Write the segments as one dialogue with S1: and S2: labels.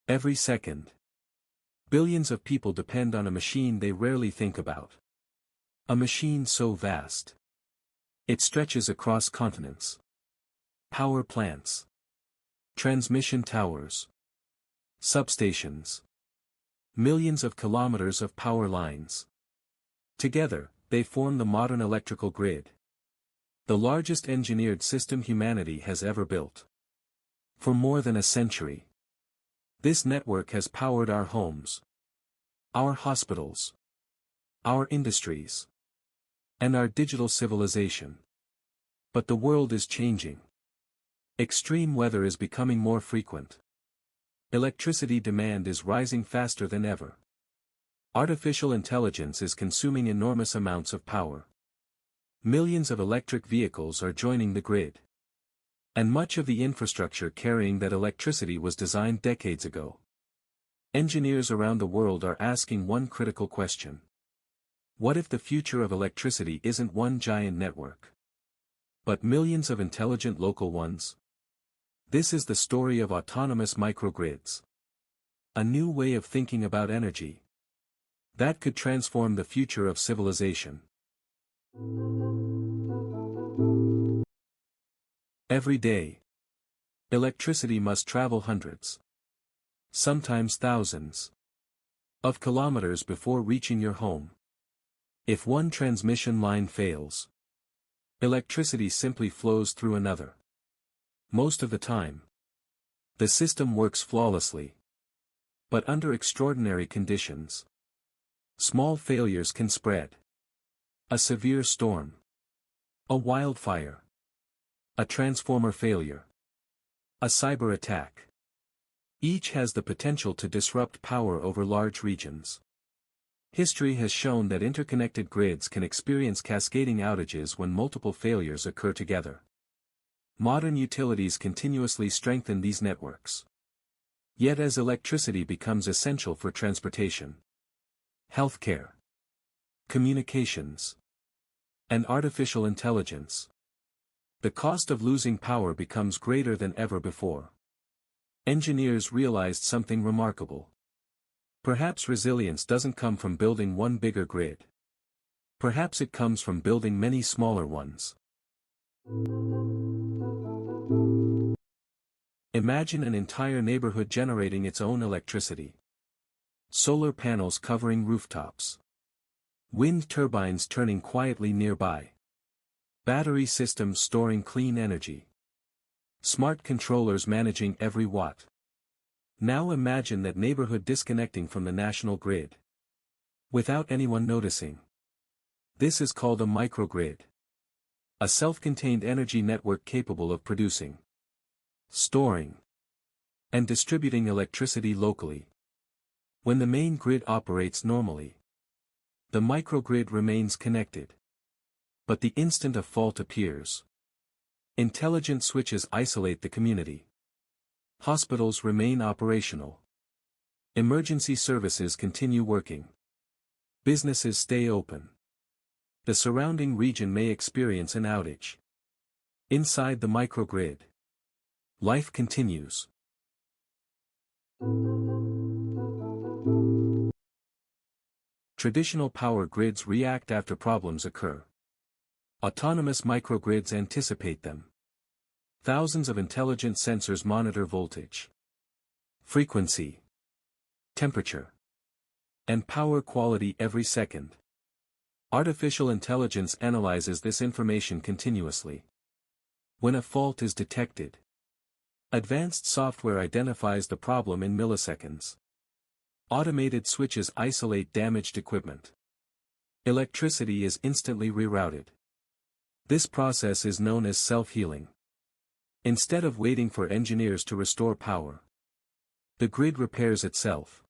S1: Every second, billions of people depend on a machine they rarely think about. A machine so vast, it stretches across continents. Power plants, transmission towers, substations, millions of kilometers of power lines. Together, they form the modern electrical grid, the largest engineered system humanity has ever built. For more than a century, this network has powered our homes, our hospitals, our industries, and our digital civilization. But the world is changing. Extreme weather is becoming more frequent. Electricity demand is rising faster than ever. Artificial intelligence is consuming enormous amounts of power. Millions of electric vehicles are joining the grid. And much of the infrastructure carrying that electricity was designed decades ago. Engineers around the world are asking one critical question. What if the future of electricity isn't one giant network, but millions of intelligent local ones? This is the story of autonomous microgrids. A new way of thinking about energy that could transform the future of civilization. Every day, electricity must travel hundreds, sometimes thousands, of kilometers before reaching your home. If one transmission line fails, electricity simply flows through another. Most of the time, the system works flawlessly. But under extraordinary conditions, small failures can spread. A severe storm, a wildfire, a transformer failure, a cyber attack. Each has the potential to disrupt power over large regions. History has shown that interconnected grids can experience cascading outages when multiple failures occur together. Modern utilities continuously strengthen these networks. Yet as electricity becomes essential for transportation, healthcare, communications, and artificial intelligence, the cost of losing power becomes greater than ever before. Engineers realized something remarkable. Perhaps resilience doesn't come from building one bigger grid. Perhaps it comes from building many smaller ones. Imagine an entire neighborhood generating its own electricity. Solar panels covering rooftops. Wind turbines turning quietly nearby. Battery systems storing clean energy. Smart controllers managing every watt. Now imagine that neighborhood disconnecting from the national grid, without anyone noticing. This is called a microgrid. A self-contained energy network capable of producing, storing, and distributing electricity locally. When the main grid operates normally, the microgrid remains connected. But the instant a fault appears, intelligent switches isolate the community. Hospitals remain operational. Emergency services continue working. Businesses stay open. The surrounding region may experience an outage. Inside the microgrid, life continues. Traditional power grids react after problems occur. Autonomous microgrids anticipate them. Thousands of intelligent sensors monitor voltage, frequency, temperature, and power quality every second. Artificial intelligence analyzes this information continuously. When a fault is detected, advanced software identifies the problem in milliseconds. Automated switches isolate damaged equipment. Electricity is instantly rerouted. This process is known as self-healing. Instead of waiting for engineers to restore power, the grid repairs itself.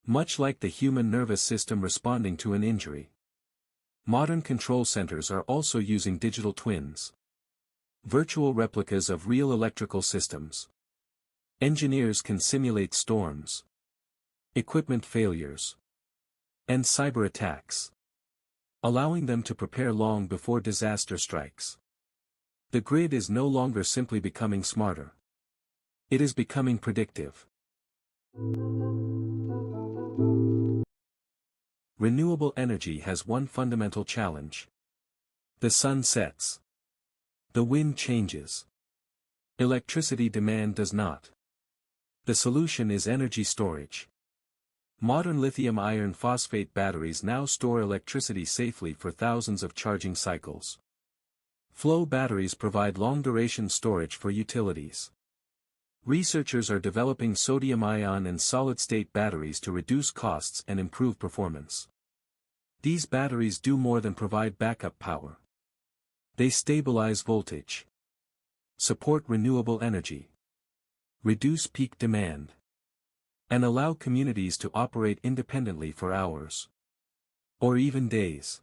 S1: Much like the human nervous system responding to an injury. Modern control centers are also using digital twins, virtual replicas of real electrical systems. Engineers can simulate storms, equipment failures, and cyber attacks. allowing them to prepare long before disaster strikes. The grid is no longer simply becoming smarter. It is becoming predictive. Renewable energy has one fundamental challenge. The sun sets. The wind changes. Electricity demand does not. The solution is energy storage. Modern lithium iron phosphate batteries now store electricity safely for thousands of charging cycles. Flow batteries provide long-duration storage for utilities. Researchers are developing sodium-ion and solid-state batteries to reduce costs and improve performance. These batteries do more than provide backup power. They stabilize voltage, support renewable energy, reduce peak demand, and allow communities to operate independently for hours, or even days.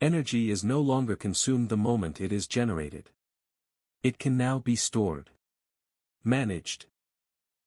S1: Energy is no longer consumed the moment it is generated. It can now be stored, managed,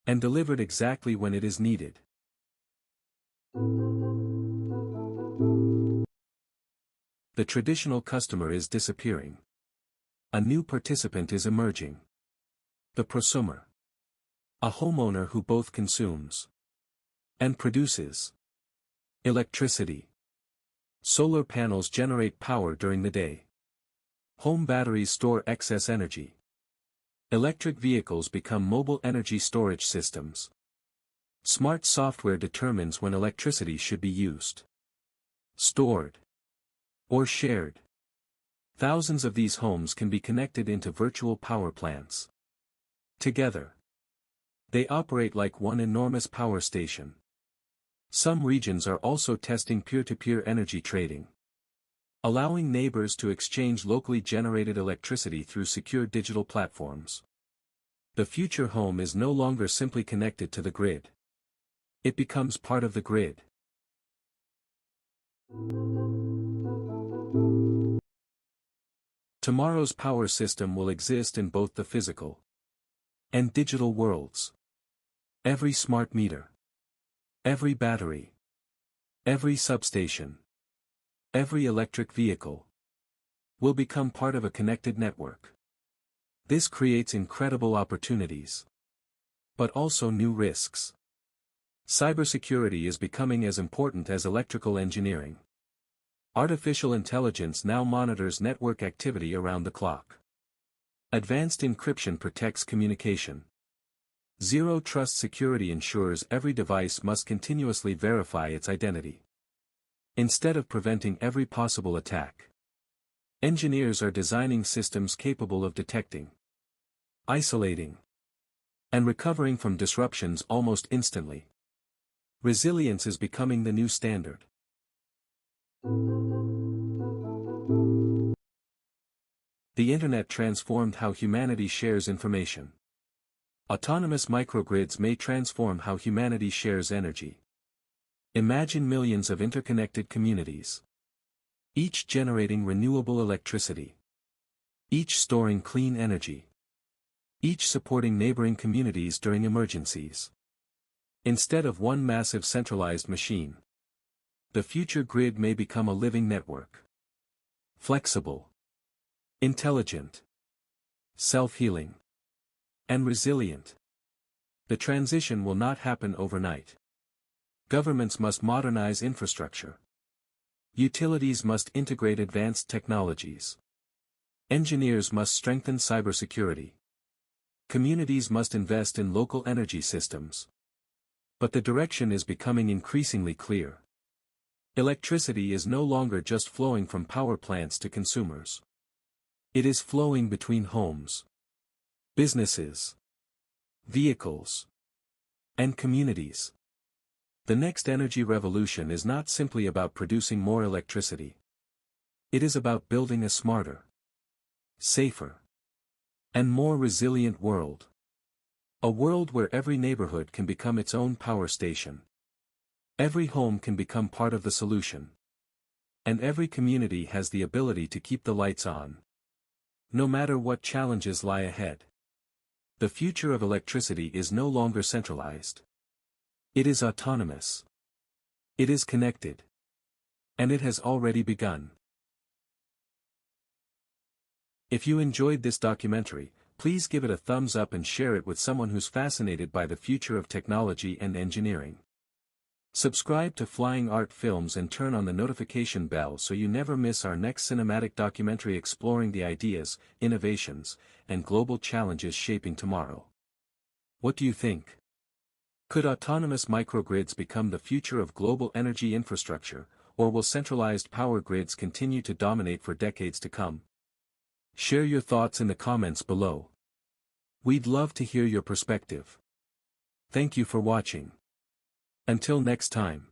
S1: and delivered exactly when it is needed. The traditional customer is disappearing. A new participant is emerging. The prosumer. A homeowner who both consumes and produces electricity. Solar panels generate power during the day. Home batteries store excess energy. Electric vehicles become mobile energy storage systems. Smart software determines when electricity should be used, stored, or shared. Thousands of these homes can be connected into virtual power plants. Together, they operate like one enormous power station. Some regions are also testing peer-to-peer energy trading, allowing neighbors to exchange locally generated electricity through secure digital platforms. The future home is no longer simply connected to the grid. It becomes part of the grid. Tomorrow's power system will exist in both the physical and digital worlds. Every smart meter, every battery, every substation, every electric vehicle will become part of a connected network. This creates incredible opportunities, but also new risks. Cybersecurity is becoming as important as electrical engineering. Artificial intelligence now monitors network activity around the clock. Advanced encryption protects communication. Zero-trust security ensures every device must continuously verify its identity. Instead of preventing every possible attack, engineers are designing systems capable of detecting, isolating, and recovering from disruptions almost instantly. Resilience is becoming the new standard. The Internet transformed how humanity shares information. Autonomous microgrids may transform how humanity shares energy. Imagine millions of interconnected communities, each generating renewable electricity, each storing clean energy, each supporting neighboring communities during emergencies. Instead of one massive centralized machine, the future grid may become a living network. Flexible, intelligent, self-healing, and resilient. The transition will not happen overnight. Governments must modernize infrastructure. Utilities must integrate advanced technologies. Engineers must strengthen cybersecurity. Communities must invest in local energy systems. But the direction is becoming increasingly clear. Electricity is no longer just flowing from power plants to consumers. It is flowing between homes, businesses, vehicles, and communities. The next energy revolution is not simply about producing more electricity. It is about building a smarter, safer, and more resilient world. A world where every neighborhood can become its own power station. Every home can become part of the solution. And every community has the ability to keep the lights on, no matter what challenges lie ahead. The future of electricity is no longer centralized. It is autonomous. It is connected. And it has already begun. If you enjoyed this documentary, please give it a thumbs up and share it with someone who's fascinated by the future of technology and engineering. Subscribe to Flying Art Films and turn on the notification bell so you never miss our next cinematic documentary exploring the ideas, innovations, and global challenges shaping tomorrow. What do you think? Could autonomous microgrids become the future of global energy infrastructure, or will centralized power grids continue to dominate for decades to come? Share your thoughts in the comments below. We'd love to hear your perspective. Thank you for watching. Until next time.